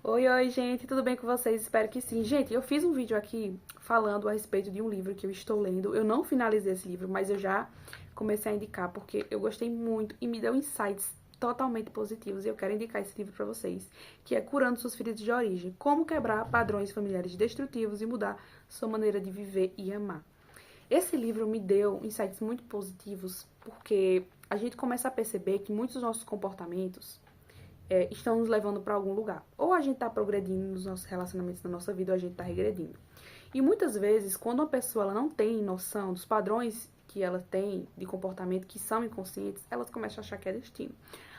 Oi, oi, gente, tudo bem com vocês? Espero que sim. Gente, eu fiz um vídeo aqui falando a respeito de um livro que eu estou lendo. Eu não finalizei esse livro, mas eu já comecei a indicar porque eu gostei muito e me deu insights totalmente positivos e eu quero indicar esse livro para vocês, que é Curando Suas Feridas de Origem: Como Quebrar Padrões Familiares Destrutivos e Mudar Sua Maneira de Viver e Amar. Esse livro me deu insights muito positivos porque a gente começa a perceber que muitos dos nossos comportamentos estão nos levando para algum lugar. Ou a gente está progredindo nos nossos relacionamentos na nossa vida, ou a gente está regredindo. E muitas vezes, quando uma pessoa ela não tem noção dos padrões que ela tem de comportamento que são inconscientes, elas começam a achar que é destino.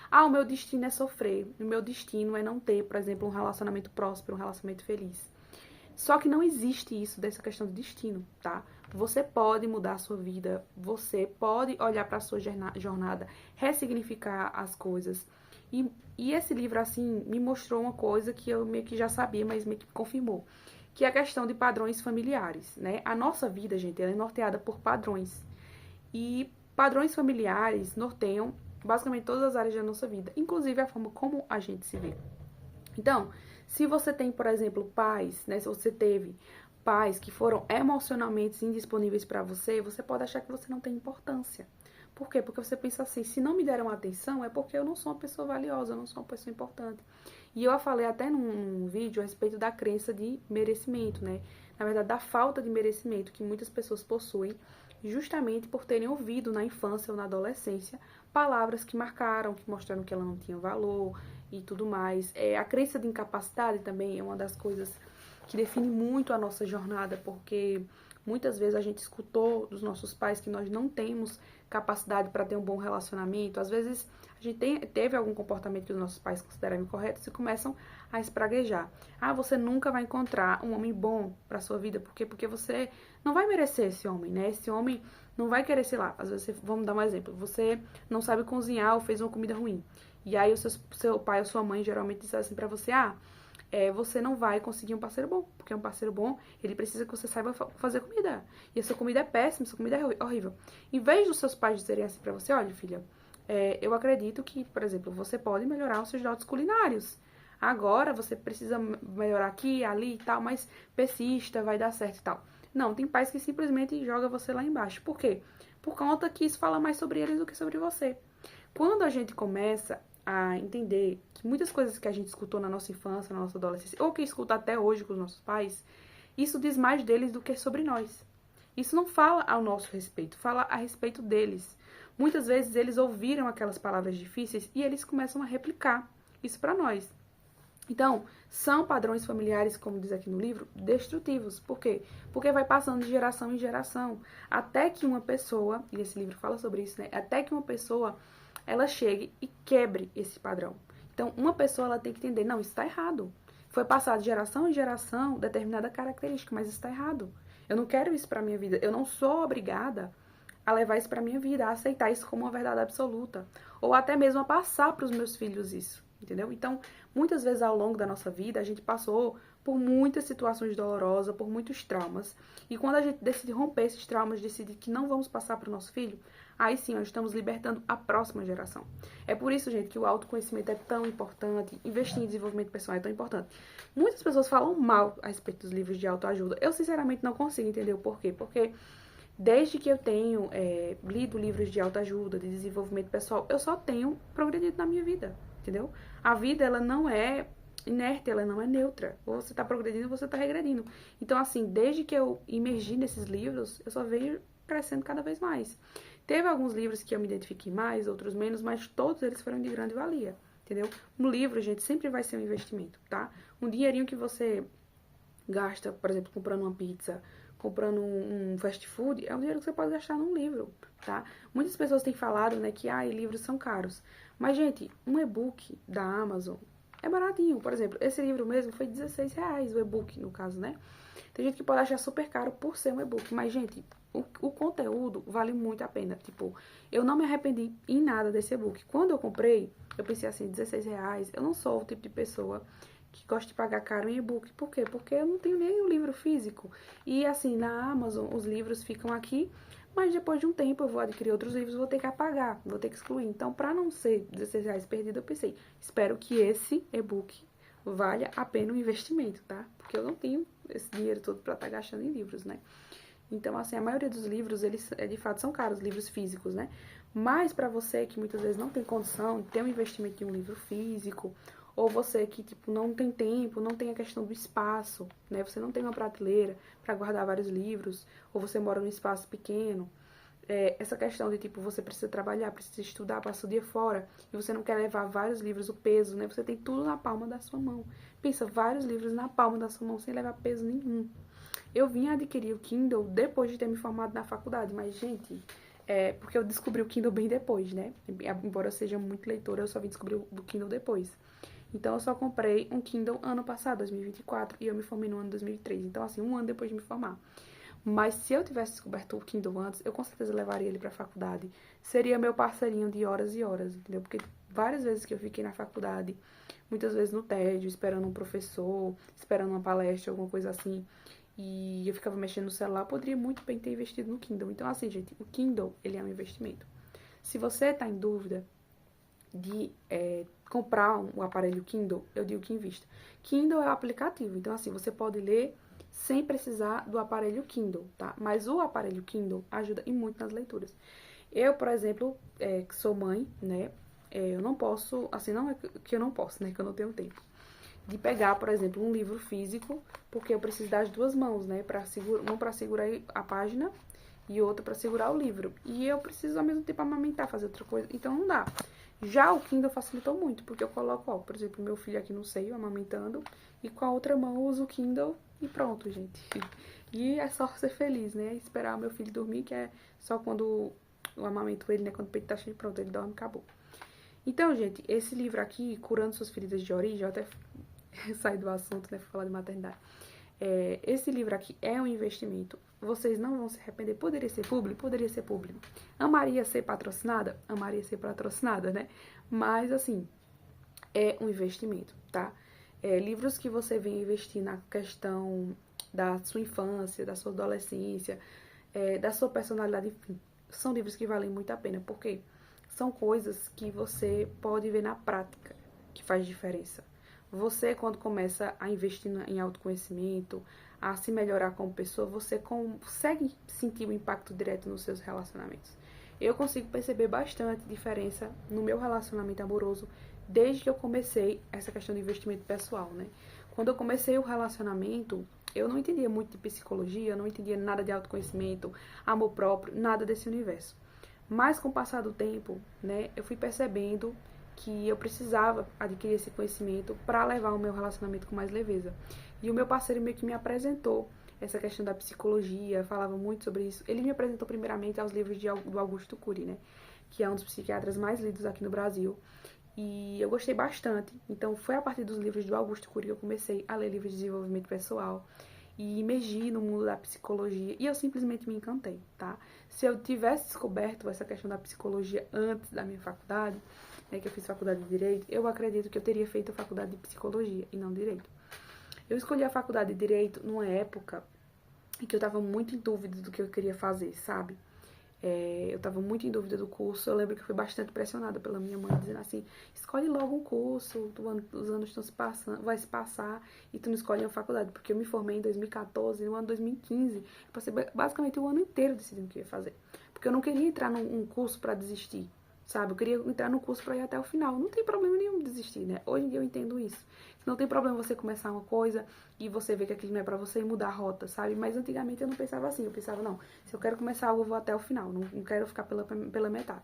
Ah, o meu destino é sofrer, o meu destino é não ter, por exemplo, um relacionamento próspero, um relacionamento feliz. Só que não existe isso dessa questão de destino, tá? Você pode mudar a sua vida, você pode olhar para a sua jornada, ressignificar as coisas. E esse livro, assim, me mostrou uma coisa que eu meio que já sabia, mas meio que confirmou. Que é a questão de padrões familiares, né? A nossa vida, gente, ela é norteada por padrões. E padrões familiares norteiam basicamente todas as áreas da nossa vida, inclusive a forma como a gente se vê. Então, se você tem, por exemplo, pais, né? Se você teve pais que foram emocionalmente indisponíveis para você, você pode achar que você não tem importância. Por quê? Porque você pensa assim, se não me deram atenção, é porque eu não sou uma pessoa valiosa, eu não sou uma pessoa importante. E eu falei até num vídeo a respeito da crença de merecimento, né? Na verdade, da falta de merecimento que muitas pessoas possuem, justamente por terem ouvido na infância ou na adolescência palavras que marcaram, que mostraram que ela não tinha valor e tudo mais. A crença de incapacidade também é uma das coisas que define muito a nossa jornada, porque muitas vezes a gente escutou dos nossos pais que nós não temos capacidade para ter um bom relacionamento. Às vezes a gente teve algum comportamento que os nossos pais consideram incorreto e começam a espraguejar. Ah, você nunca vai encontrar um homem bom para sua vida, porque você não vai merecer esse homem, né? Esse homem não vai querer, sei lá, às vezes, vamos dar um exemplo, você não sabe cozinhar ou fez uma comida ruim. E aí o seu pai ou sua mãe geralmente diz assim pra você, você não vai conseguir um parceiro bom, porque um parceiro bom, ele precisa que você saiba fazer comida. E a sua comida é péssima, sua comida é horrível. Em vez dos seus pais dizerem assim pra você, olha, filha, eu acredito que, por exemplo, você pode melhorar os seus dotes culinários. Agora você precisa melhorar aqui, ali e tal, mas persista, vai dar certo e tal. Não, tem pais que simplesmente jogam você lá embaixo. Por quê? Por conta que isso fala mais sobre eles do que sobre você. Quando a gente começa a entender que muitas coisas que a gente escutou na nossa infância, na nossa adolescência, ou que escuta até hoje com os nossos pais, isso diz mais deles do que sobre nós. Isso não fala ao nosso respeito, fala a respeito deles. Muitas vezes eles ouviram aquelas palavras difíceis e eles começam a replicar isso para nós. Então, são padrões familiares, como diz aqui no livro, destrutivos. Por quê? Porque vai passando de geração em geração. Até que uma pessoa, e esse livro fala sobre isso, né? Até que uma pessoa, ela chegue e quebre esse padrão. Então, uma pessoa, ela tem que entender, não, isso está errado. Foi passado de geração em geração determinada característica, mas isso está errado. Eu não quero isso para minha vida. Eu não sou obrigada a levar isso para minha vida, a aceitar isso como uma verdade absoluta. Ou até mesmo a passar para os meus filhos isso. Entendeu? Então, muitas vezes ao longo da nossa vida, a gente passou por muitas situações dolorosas, por muitos traumas. E quando a gente decide romper esses traumas, decide que não vamos passar para o nosso filho, aí sim, nós estamos libertando a próxima geração. É por isso, gente, que o autoconhecimento é tão importante, investir em desenvolvimento pessoal é tão importante. Muitas pessoas falam mal a respeito dos livros de autoajuda. Eu, sinceramente, não consigo entender o porquê. Porque desde que eu tenho lido livros de autoajuda, de desenvolvimento pessoal, eu só tenho progredido na minha vida, entendeu? A vida, ela não é inerte, ela não é neutra. Ou você tá progredindo ou você tá regredindo. Então, assim, desde que eu imergi nesses livros, eu só venho crescendo cada vez mais. Teve alguns livros que eu me identifiquei mais, outros menos, mas todos eles foram de grande valia, entendeu? Um livro, gente, sempre vai ser um investimento, tá? Um dinheirinho que você gasta, por exemplo, comprando uma pizza, comprando um fast food, é um dinheiro que você pode gastar num livro, tá? Muitas pessoas têm falado, né, que livros são caros. Mas, gente, um e-book da Amazon é baratinho. Por exemplo, esse livro mesmo foi R$16, o e-book, no caso, né? Tem gente que pode achar super caro por ser um e-book. Mas, gente, o conteúdo vale muito a pena. Tipo, eu não me arrependi em nada desse e-book. Quando eu comprei, eu pensei assim, R$16. Eu não sou o tipo de pessoa que gosta de pagar caro em e-book. Por quê? Porque eu não tenho nem o livro físico. E, assim, na Amazon, os livros ficam aqui, mas depois de um tempo eu vou adquirir outros livros, vou ter que apagar, vou ter que excluir. Então, para não ser R$16 perdido, eu pensei, espero que esse e-book vale a pena o investimento, tá? Porque eu não tenho esse dinheiro todo pra estar gastando em livros, né? Então, assim, a maioria dos livros, eles de fato são caros, livros físicos, né? Mas pra você que muitas vezes não tem condição de ter um investimento em um livro físico, ou você que, tipo, não tem tempo, não tem a questão do espaço, né? Você não tem uma prateleira pra guardar vários livros, ou você mora num espaço pequeno, essa questão de, tipo, você precisa trabalhar, precisa estudar, passa o dia fora, e você não quer levar vários livros, o peso, né? Você tem tudo na palma da sua mão. Pensa, vários livros na palma da sua mão, sem levar peso nenhum. Eu vim adquirir o Kindle depois de ter me formado na faculdade, mas, gente, porque eu descobri o Kindle bem depois, né? Embora eu seja muito leitora, eu só vim descobrir o Kindle depois. Então, eu só comprei um Kindle ano passado, 2024, e eu me formei no ano 2003. Então, assim, um ano depois de me formar. Mas se eu tivesse descoberto o Kindle antes, eu com certeza levaria ele pra faculdade. Seria meu parceirinho de horas e horas, entendeu? Porque várias vezes que eu fiquei na faculdade, muitas vezes no tédio, esperando um professor, esperando uma palestra, alguma coisa assim, e eu ficava mexendo no celular, poderia muito bem ter investido no Kindle. Então, assim, gente, o Kindle, ele é um investimento. Se você tá em dúvida de comprar um aparelho Kindle, eu digo que invista. Kindle é o aplicativo, então assim, você pode ler sem precisar do aparelho Kindle, tá? Mas o aparelho Kindle ajuda e muito nas leituras. Eu, por exemplo, que sou mãe, né? Eu não posso, assim, não é que eu não posso, né? Que eu não tenho tempo. De pegar, por exemplo, um livro físico, porque eu preciso das duas mãos, né? Um para segurar a página e outro para segurar o livro. E eu preciso ao mesmo tempo amamentar, fazer outra coisa, então não dá. Já o Kindle facilitou muito, porque eu coloco, ó, por exemplo, meu filho aqui no seio, amamentando, e com a outra mão eu uso o Kindle e pronto, gente. E é só ser feliz, né? Esperar o meu filho dormir, que é só quando eu amamento ele, né? Quando o peito tá cheio, pronto, ele dorme, acabou. Então, gente, esse livro aqui, Curando Suas Feridas de Origem, eu até saí do assunto, né? Fui falar de maternidade. Esse livro aqui é um investimento. Vocês não vão se arrepender. Poderia ser público? Poderia ser público. Amaria ser patrocinada? Amaria ser patrocinada, né? Mas, assim, é um investimento, tá? Livros que você vem investir na questão da sua infância, da sua adolescência, da sua personalidade, enfim, são livros que valem muito a pena, porque são coisas que você pode ver na prática, que faz diferença. Você, quando começa a investir em autoconhecimento, a se melhorar como pessoa, você consegue sentir o impacto direto nos seus relacionamentos. Eu consigo perceber bastante diferença no meu relacionamento amoroso desde que eu comecei essa questão de investimento pessoal, né? Quando eu comecei o relacionamento, eu não entendia muito de psicologia, eu não entendia nada de autoconhecimento, amor próprio, nada desse universo. Mas com o passar do tempo, né, eu fui percebendo que eu precisava adquirir esse conhecimento para levar o meu relacionamento com mais leveza. E o meu parceiro meio que me apresentou essa questão da psicologia, falava muito sobre isso. Ele me apresentou primeiramente aos livros do Augusto Cury, né, que é um dos psiquiatras mais lidos aqui no Brasil. E eu gostei bastante. Então foi a partir dos livros do Augusto Cury que eu comecei a ler livros de desenvolvimento pessoal e imergi no mundo da psicologia e eu simplesmente me encantei, tá? Se eu tivesse descoberto essa questão da psicologia antes da minha faculdade, né, que eu fiz faculdade de Direito, eu acredito que eu teria feito a faculdade de Psicologia e não Direito. Eu escolhi a faculdade de Direito numa época em que eu tava muito em dúvida do que eu queria fazer, sabe? Eu tava muito em dúvida do curso. Eu lembro que eu fui bastante pressionada pela minha mãe, dizendo assim: escolhe logo um curso, os anos estão se passando, vai se passar e tu não escolhe uma faculdade. Porque eu me formei em 2014, no ano 2015, eu passei basicamente o ano inteiro decidindo o que eu ia fazer. Porque eu não queria entrar num curso pra desistir, sabe? Eu queria entrar no curso pra ir até o final. Não tem problema nenhum desistir, né? Hoje em dia eu entendo isso. Não tem problema você começar uma coisa e você ver que aquilo não é pra você e mudar a rota, sabe? Mas antigamente eu não pensava assim. Eu pensava, não, se eu quero começar algo, eu vou até o final. Não quero ficar pela metade.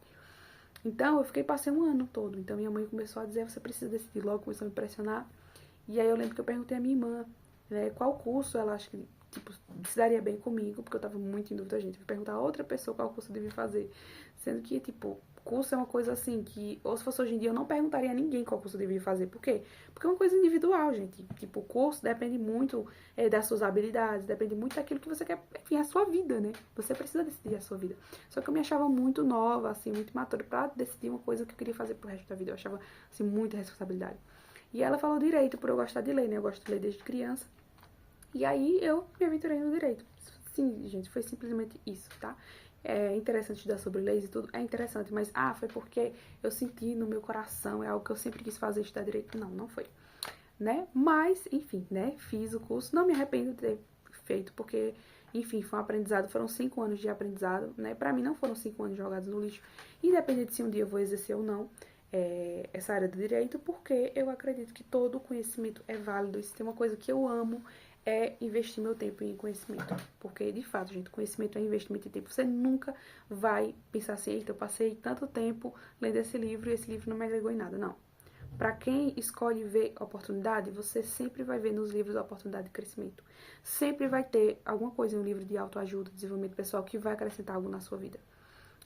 Então, passei um ano todo. Então, minha mãe começou a dizer, você precisa decidir logo, começou a me pressionar. E aí eu lembro que eu perguntei à minha irmã, né, qual curso ela acha que, tipo, se daria bem comigo, porque eu tava muito em dúvida, gente. Eu fui perguntar a outra pessoa qual curso eu devia fazer. Sendo que, tipo, curso é uma coisa assim que, ou se fosse hoje em dia, eu não perguntaria a ninguém qual curso eu devia fazer. Por quê? Porque é uma coisa individual, gente. Tipo, o curso depende muito das suas habilidades, depende muito daquilo que você quer, enfim, a sua vida, né? Você precisa decidir a sua vida. Só que eu me achava muito nova, assim, muito imatura pra decidir uma coisa que eu queria fazer pro resto da vida. Eu achava, assim, muita responsabilidade. E ela falou direito, por eu gostar de ler, né? Eu gosto de ler desde criança. E aí eu me aventurei no direito. Sim, gente, foi simplesmente isso, tá? É interessante estudar sobre leis e tudo, é interessante, mas foi porque eu senti no meu coração, é algo que eu sempre quis fazer, estudar direito. Não, não foi. né? Mas, enfim, né? Fiz o curso, não me arrependo de ter feito, porque, enfim, foi um aprendizado, foram 5 anos de aprendizado, né? Pra mim não foram 5 anos jogados no lixo, independente se um dia eu vou exercer ou não essa área do direito, porque eu acredito que todo conhecimento é válido. E se tem uma coisa que eu amo, é investir meu tempo em conhecimento. Porque, de fato, gente, conhecimento é investimento de tempo. Você nunca vai pensar assim, eita, eu passei tanto tempo lendo esse livro e esse livro não me agregou em nada. Não. Para quem escolhe ver oportunidade, você sempre vai ver nos livros a oportunidade de crescimento. Sempre vai ter alguma coisa em um livro de autoajuda, desenvolvimento pessoal, que vai acrescentar algo na sua vida.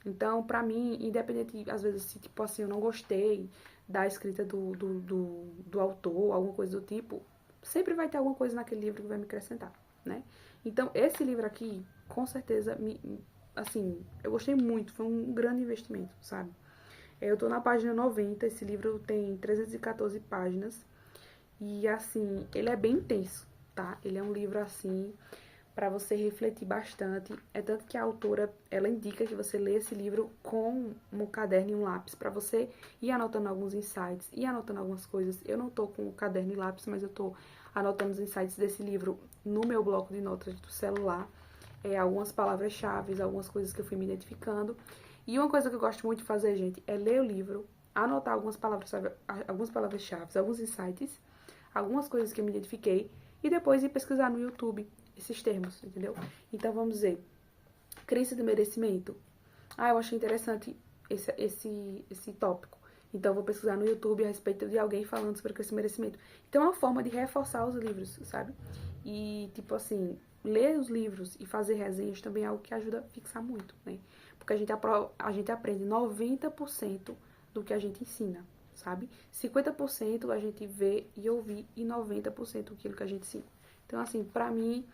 Então, pra mim, independente, às vezes, se, tipo assim, eu não gostei da escrita do autor, alguma coisa do tipo, sempre vai ter alguma coisa naquele livro que vai me acrescentar, né? Então, esse livro aqui, com certeza, assim, eu gostei muito, foi um grande investimento, sabe? Eu tô na página 90, esse livro tem 314 páginas, e, assim, ele é bem intenso, tá? Ele é um livro, assim, para você refletir bastante. É tanto que a autora, ela indica que você lê esse livro com um caderno e um lápis, para você ir anotando alguns insights, ir anotando algumas coisas. Eu não tô com o caderno e lápis, mas eu tô anotando os insights desse livro no meu bloco de notas do celular. Algumas palavras-chave, algumas coisas que eu fui me identificando. E uma coisa que eu gosto muito de fazer, gente, é ler o livro, anotar algumas palavras-chave, alguns insights, algumas coisas que eu me identifiquei, e depois ir pesquisar no YouTube esses termos, entendeu? Então, vamos dizer, crença de merecimento. Ah, eu achei interessante esse tópico. Então, vou pesquisar no YouTube a respeito de alguém falando sobre crença de merecimento. Então, é uma forma de reforçar os livros, sabe? E, tipo assim, ler os livros e fazer resenhas também é algo que ajuda a fixar muito, né? Porque a gente aprende 90% do que a gente ensina, sabe? 50% a gente vê e ouvir e 90% aquilo que a gente ensina. Então, assim, pra mim,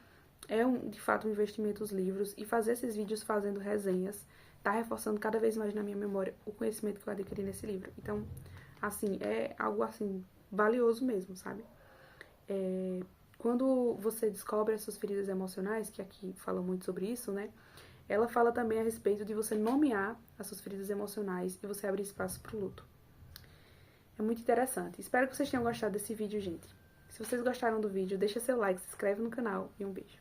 de fato um investimento os livros, e fazer esses vídeos fazendo resenhas tá reforçando cada vez mais na minha memória o conhecimento que eu adquiri nesse livro. Então, assim, é algo assim valioso mesmo, sabe? Quando você descobre as suas feridas emocionais, que aqui fala muito sobre isso, né? Ela fala também a respeito de você nomear as suas feridas emocionais e você abrir espaço pro luto. É muito interessante. Espero que vocês tenham gostado desse vídeo, gente. Se vocês gostaram do vídeo, deixa seu like, se inscreve no canal e um beijo.